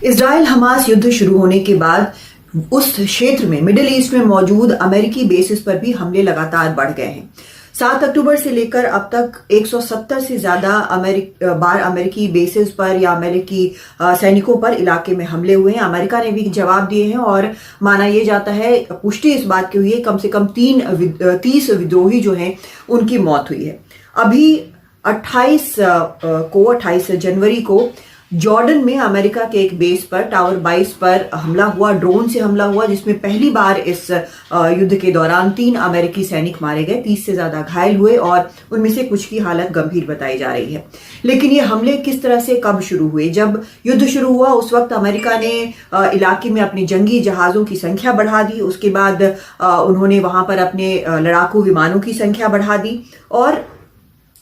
Israel Hamas युद्ध शुरू होने के बाद उस क्षेत्र में मिडिल ईस्ट में मौजूद अमेरिकी बेसिस पर भी हमले लगातार बढ़ गए हैं। 7 अक्टूबर से लेकर अब तक 170 से ज्यादा अमेरिकी बेसिस पर या अमेरिकी सैनिकों पर इलाके में हमले हुए हैं। अमेरिका ने भी जवाब दिए हैं और माना यह जाता है, पुष्टि इस बात की हुई है, कम से कम 30 विद्रोही जो हैं उनकी मौत हुई है। अभी 28 जनवरी को जॉर्डन में अमेरिका के एक बेस पर टावर 22 पर हमला हुआ, ड्रोन से हमला हुआ, जिसमें पहली बार इस युद्ध के दौरान 3 अमेरिकी सैनिक मारे गए, 30 से ज्यादा घायल हुए और उनमें से कुछ की हालत गंभीर बताई जा रही है। लेकिन ये हमले किस तरह से कब शुरू हुए? जब युद्ध शुरू हुआ उस वक्त अमेरिका ने इलाके में अपने जंगी जहाजों की संख्या बढ़ा दी। उसके बाद उन्होंने वहां पर अपने लड़ाकू विमानों की संख्या बढ़ा दी और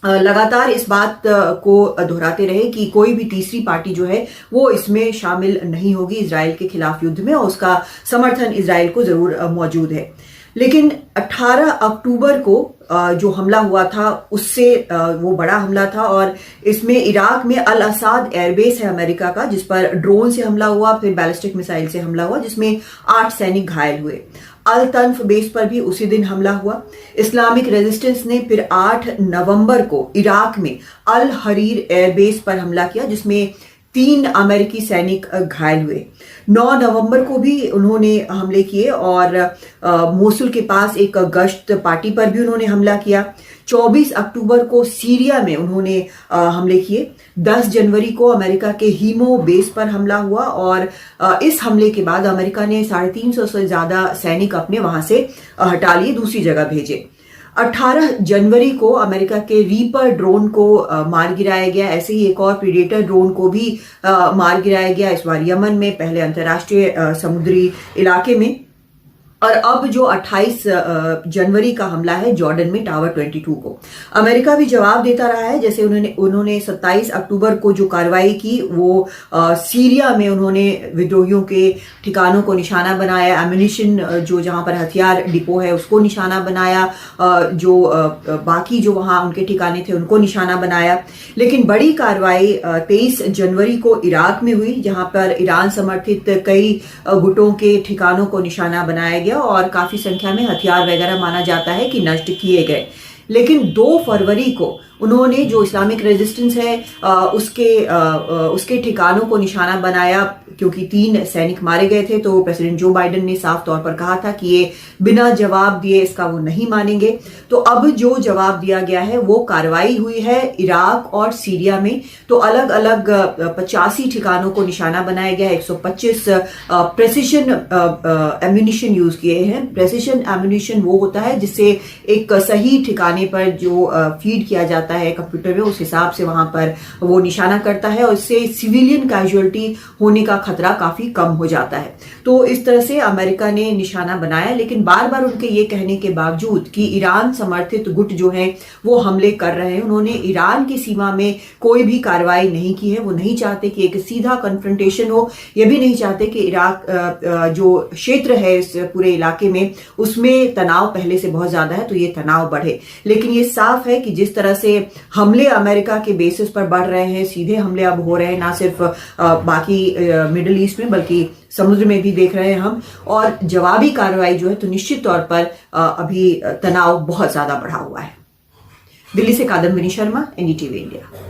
लगातार इस बात को दोहराते रहे कि कोई भी तीसरी पार्टी जो है वो इसमें शामिल नहीं होगी इजराइल के खिलाफ युद्ध में, और उसका समर्थन इजराइल को जरूर मौजूद है। लेकिन 18 अक्टूबर को जो हमला हुआ था उससे वो बड़ा हमला था और इसमें इराक में अल असाद एयरबेस है अमेरिका का, जिस पर ड्रोन से हमला हुआ, फिर बैलिस्टिक मिसाइल से हमला हुआ, जिसमें 8 सैनिक घायल हुए। अल तन्फ बेस पर भी उसी दिन हमला हुआ। इस्लामिक रेजिस्टेंस ने फिर 8 नवंबर को इराक में अल हरीर एयरबेस पर हमला किया, जिसमें 3 अमेरिकी सैनिक घायल हुए। 9 नवंबर को भी उन्होंने हमले किए और मोसुल के पास एक गश्त पार्टी पर भी उन्होंने हमला किया। 24 अक्टूबर को सीरिया में उन्होंने हमले किए। 10 जनवरी को अमेरिका के हीमो बेस पर हमला हुआ और इस हमले के बाद अमेरिका ने 350 से ज्यादा सैनिक अपने वहां से हटा लिए, दूसरी जगह भेजे। 18 जनवरी को अमेरिका के रीपर ड्रोन को मार गिराया गया। ऐसे ही एक और प्रीडेटर ड्रोन को भी मार गिराया गया, इस बार यमन में, पहले अंतर्राष्ट्रीय समुद्री इलाके में। और अब जो 28 जनवरी का हमला है जॉर्डन में टावर 22 को, अमेरिका भी जवाब देता रहा है। जैसे उन्होंने 27 अक्टूबर को जो कार्रवाई की वो सीरिया में उन्होंने विद्रोहियों के ठिकानों को निशाना बनाया, एम्यूनिशन जो जहां पर हथियार डिपो है उसको निशाना बनाया, जो बाकी जो वहां उनके ठिकाने थे उनको निशाना बनाया। लेकिन बड़ी कार्रवाई 23 जनवरी को इराक में हुई, जहां पर ईरान समर्थित कई गुटों के ठिकानों को निशाना बनाया गया और काफी संख्या में हथियार वगैरह माना जाता है कि नष्ट किए गए। लेकिन 2 फरवरी को उन्होंने जो इस्लामिक रेजिस्टेंस है उसके ठिकानों को निशाना बनाया, क्योंकि 3 सैनिक मारे गए थे। तो प्रेसिडेंट जो बाइडेन ने साफ तौर पर कहा था कि ये बिना जवाब दिए इसका वो नहीं मानेंगे। तो अब जो जवाब दिया गया है वो कार्रवाई हुई है इराक और सीरिया में। तो अलग अलग 85 ठिकानों को निशाना बनाया गया, 125 प्रेसिशन एम्यूनिशन यूज किए हैं। प्रेसिशन एम्यूनिशन वो होता है जिससे एक सही ठिकाने पर जो फीड किया जाता है कंप्यूटर में, उस हिसाब से वहां पर वो निशाना करता है और इससे सिविलियन कैजुअलिटी होने का खतरा काफी कम हो जाता है। तो इस तरह से अमेरिका ने निशाना बनाया। लेकिन बार बार उनके ये कहने के बावजूद कि ईरान समर्थित गुट जो हैं वो हमले कर रहे हैं, उन्होंने ईरान की सीमा में कोई भी कार्रवाई नहीं की है। वो नहीं चाहते कि एक सीधा कन्फ्रंटेशन हो, ये भी नहीं चाहते कि इराक जो क्षेत्र है इस पूरे इलाके में उसमें तनाव पहले से बहुत ज्यादा है, तो ये तनाव बढ़े। लेकिन ये साफ है कि जिस तरह से हमले अमेरिका के बेसिस पर बढ़ रहे हैं, सीधे हमले अब हो रहे हैं, ना सिर्फ बाकी मिडिल ईस्ट में बल्कि समुद्र में भी देख रहे हैं हम, और जवाबी कार्रवाई जो है तो निश्चित तौर पर अभी तनाव बहुत ज्यादा बढ़ा हुआ है। दिल्ली से कादम्बिनी शर्मा, एनडीटीवी इंडिया।